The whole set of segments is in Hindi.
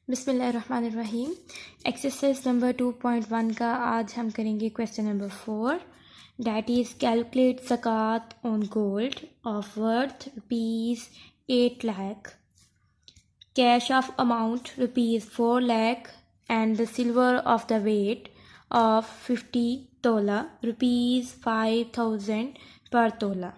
बिस्मिल्लाहिर्रहमानिर्रहीम। एक्सरसाइज नंबर 2.1 का आज हम करेंगे question number 4, that is calculate ज़कात on gold of worth ₹8 lakh, cash of amount ₹4 lakh and the silver of the weight of 50 तोला ₹5,000 पर तोला।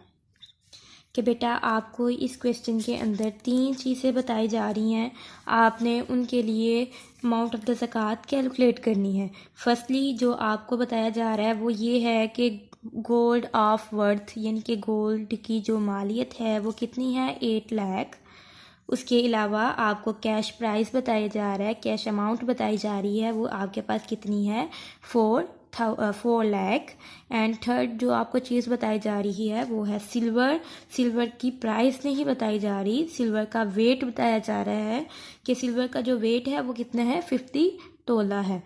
कि बेटा आपको इस क्वेश्चन के अंदर 3 चीज़ें बताई जा रही हैं, आपने उनके लिए अमाउंट ऑफ द ज़कात कैलकुलेट करनी है। फर्स्टली जो आपको बताया जा रहा है वो ये है कि गोल्ड ऑफ वर्थ यानी कि गोल्ड की जो मालियत है वो कितनी है 8 लाख। उसके अलावा आपको कैश प्राइस बताया जा रहा है, कैश अमाउंट बताई जा रही है वो आपके पास कितनी है 4 लाख। एंड थर्ड जो आपको चीज़ बताई जा रही है वो है सिल्वर। सिल्वर की प्राइस नहीं बताई जा रही, सिल्वर का वेट बताया जा रहा है कि सिल्वर का जो वेट है वो कितना है 50 तोला है।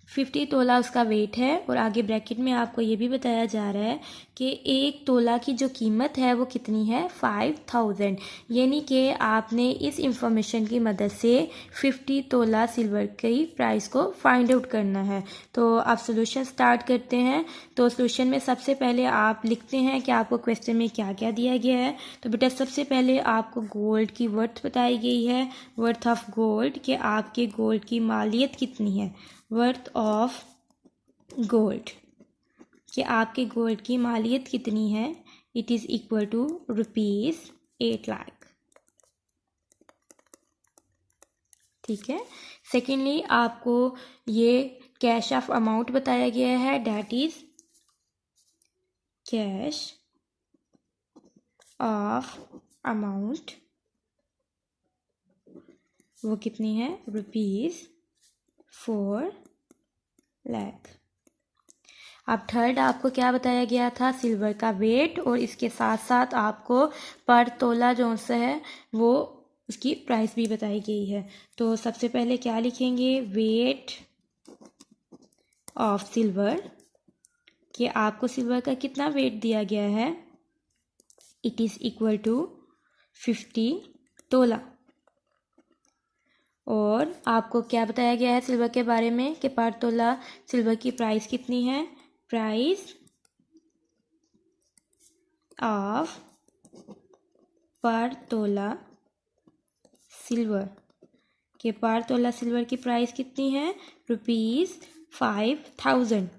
50 तोला उसका वेट है। और आगे ब्रैकेट में आपको ये भी बताया जा रहा है कि 1 तोला की जो कीमत है वो कितनी है 5000। यानी कि आपने इस इंफॉर्मेशन की मदद से 50 तोला सिल्वर की प्राइस को फाइंड आउट करना है। तो आप सोल्यूशन स्टार्ट करते हैं। तो सोल्यूशन में सबसे पहले आप लिखते हैं कि आपको क्वेश्चन में क्या क्या दिया गया है। तो बेटा सबसे पहले आपको गोल्ड की वर्थ बताई गई है, वर्थ ऑफ गोल्ड, कि आपके गोल्ड की मालियत कितनी है, वर्थ ऑफ गोल्ड, कि आपके गोल्ड की मालियत कितनी है, it is equal to ₹8 lakh. ठीक है। सेकेंडली आपको ये कैश ऑफ अमाउंट बताया गया है, that is cash of amount, वो कितनी है ₹4 लाख। अब थर्ड आपको क्या बताया गया था, सिल्वर का वेट, और इसके साथ साथ आपको पर तोला जो सा है वो उसकी प्राइस भी बताई गई है। तो सबसे पहले क्या लिखेंगे, वेट ऑफ सिल्वर, कि आपको सिल्वर का कितना वेट दिया गया है, इट इज़ इक्वल टू 50 तोला। और आपको क्या बताया गया है सिल्वर के बारे में कि पर तोला सिल्वर की प्राइस कितनी है, प्राइस ऑफ पर तोला सिल्वर, के पर तोला सिल्वर की प्राइस कितनी है ₹5000।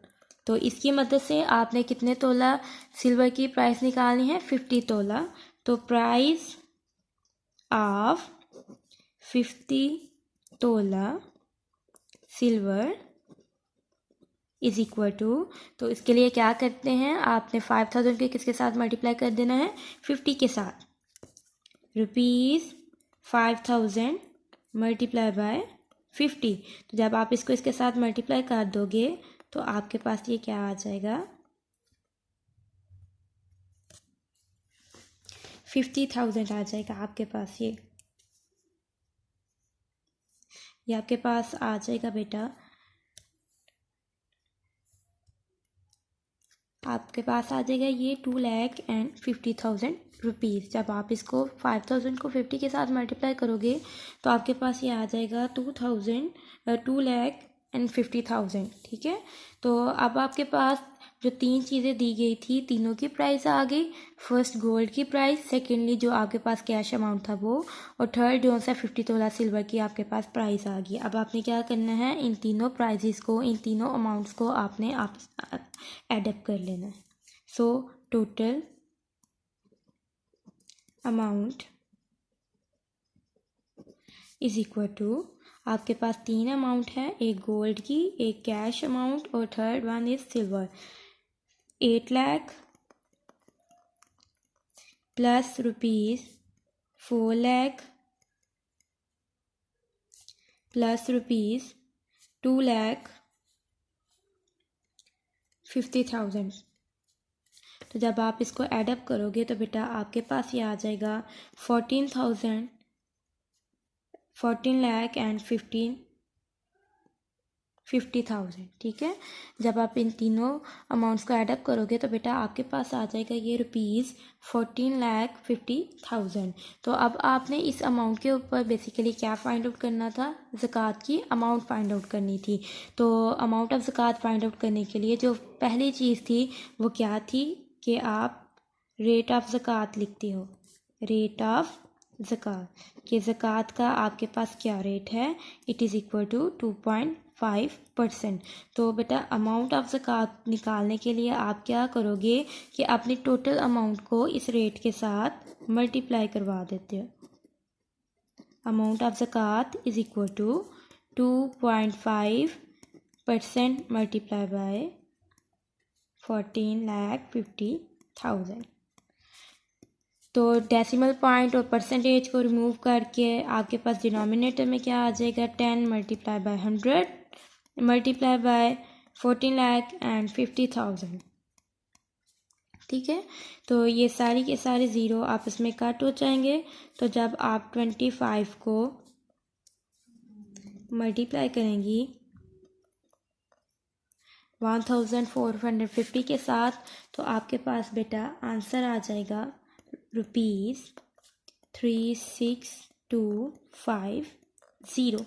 तो इसकी मदद से आपने कितने तोला सिल्वर की प्राइस निकालनी है 50 तोला। तो प्राइस ऑफ 50 तोला सिल्वर इज इक्वल टू, तो इसके लिए क्या करते हैं, आपने 5000 के किसके साथ मल्टीप्लाई कर देना है 50 के साथ, ₹5000 मल्टीप्लाई बाय 50। तो जब आप इसको इसके साथ मल्टीप्लाई कर दोगे तो आपके पास ये क्या आ जाएगा 50,000 आ जाएगा आपके पास। ये आपके पास आ जाएगा बेटा, आपके पास आ जाएगा ये 2,50,000 रुपीज़। जब आप इसको 5000 को 50 के साथ मल्टीप्लाई करोगे तो आपके पास ये आ जाएगा 2,50,000। ठीक है। तो अब आपके पास जो 3 चीज़ें दी गई थी तीनों की प्राइस आ गई। फर्स्ट गोल्ड की प्राइस, सेकेंडली जो आपके पास कैश अमाउंट था वो, और थर्ड जो सा 50 तोला सिल्वर की आपके पास प्राइस आ गई। अब आपने क्या करना है, इन तीनों प्राइजेस को, इन तीनों अमाउंट्स को आपने एडअप कर लेना है। So total amount is equal to, आपके पास 3 अमाउंट है, एक गोल्ड की, एक कैश अमाउंट, और third one is silver. 8 lakh plus ₹4 lakh plus ₹2,50,000। तो जब आप इसको एडअप करोगे तो बेटा आपके पास ये आ जाएगा 14 लाख एंड 50,000। ठीक है, जब आप इन तीनों अमाउंट्स को ऐड अप करोगे तो बेटा आपके पास आ जाएगा ये ₹14,50,000। तो अब आपने इस अमाउंट के ऊपर बेसिकली क्या फाइंड आउट करना था, ज़कात की अमाउंट फाइंड आउट करनी थी। तो अमाउंट ऑफ ज़कात फाइंड आउट करने के लिए जो पहली चीज़ थी वो क्या थी कि आप रेट ऑफ ज़कात लिखते हो, रेट ऑफ ज़कात, कि ज़कात का आपके पास क्या रेट है, इट इज़ इक्वल टू 2.5%। तो बेटा अमाउंट ऑफ ज़कात निकालने के लिए आप क्या करोगे कि अपनी टोटल अमाउंट को इस रेट के साथ मल्टीप्लाई करवा देते हो। अमाउंट ऑफ ज़कात is equal to 2.5% multiply by 14,50,000। तो डेसिमल पॉइंट और परसेंटेज को रिमूव करके आपके पास डिनोमिनेटर में क्या आ जाएगा, 10 मल्टीप्लाई बाय 100 मल्टीप्लाई बाय 14,50,000। ठीक है, तो ये सारी के सारे ज़ीरो आपस में कट हो जाएंगे। तो जब आप 25 को मल्टीप्लाई करेंगी 1450 के साथ तो आपके पास बेटा आंसर आ जाएगा ₹36,250,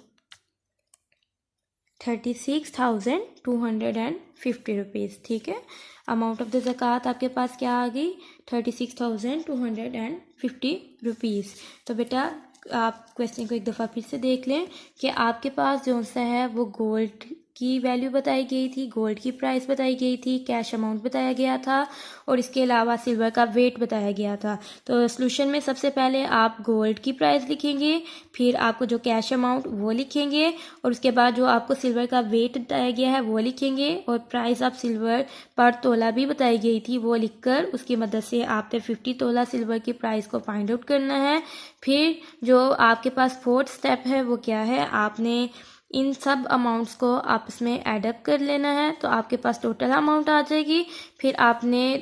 36,250 रुपीज़। ठीक है, अमाउंट ऑफ द ज़कात आपके पास क्या आ गई, 36,250 रुपीज़। तो बेटा आप क्वेश्चन को एक दफ़ा फिर से देख लें कि आपके पास जो सा है वो गोल्ड की वैल्यू बताई गई थी, गोल्ड की प्राइस बताई गई थी, कैश अमाउंट बताया गया था और इसके अलावा सिल्वर का वेट बताया गया था। तो सॉल्यूशन में सबसे पहले आप गोल्ड की प्राइस लिखेंगे, फिर आपको जो कैश अमाउंट वो लिखेंगे और उसके बाद जो आपको सिल्वर का वेट बताया गया है वो लिखेंगे और प्राइस ऑफ सिल्वर पर तोला भी बताई गई थी वो लिखकर उसकी मदद से आपने 50 तोला सिल्वर की प्राइस को फाइंड आउट करना है। फिर जो आपके पास फोर्थ स्टेप है वो क्या है, आपने इन सब अमाउंट्स को आपस में ऐड अप कर लेना है तो आपके पास टोटल अमाउंट आ जाएगी। फिर आपने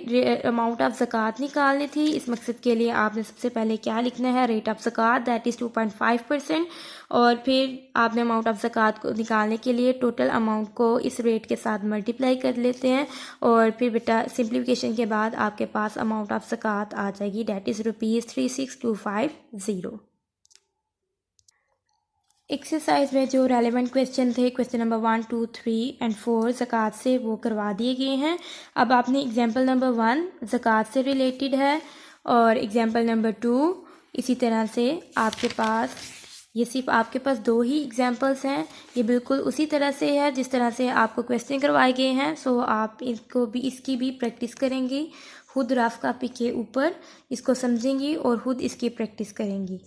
अमाउंट ऑफ ज़कात निकालनी थी, इस मकसद के लिए आपने सबसे पहले क्या लिखना है, रेट ऑफ ज़कात दैट इज़ 2.5%। और फिर आपने अमाउंट ऑफ ज़कात को निकालने के लिए टोटल अमाउंट को इस रेट के साथ मल्टीप्लाई कर लेते हैं और फिर बेटा सिंप्लीफिकेशन के बाद आपके पास अमाउंट ऑफ ज़कात आ जाएगी दैट इज़ ₹36,250। एक्सरसाइज में जो रेलेवेंट क्वेश्चन थे, क्वेश्चन नंबर 1, 2, 3 एंड 4 ज़कात से वो करवा दिए गए हैं। अब आपने एग्जाम्पल नंबर 1 ज़कात से रिलेटेड है और एग्जाम्पल नंबर 2 इसी तरह से आपके पास, ये सिर्फ आपके पास 2 ही एग्जाम्पल्स हैं, ये बिल्कुल उसी तरह से है जिस तरह से आपको क्वेश्चन करवाए गए हैं। सो आप इसकी भी प्रैक्टिस करेंगी, खुद रफ कॉपी के ऊपर इसको समझेंगी और खुद इसकी प्रैक्टिस करेंगी।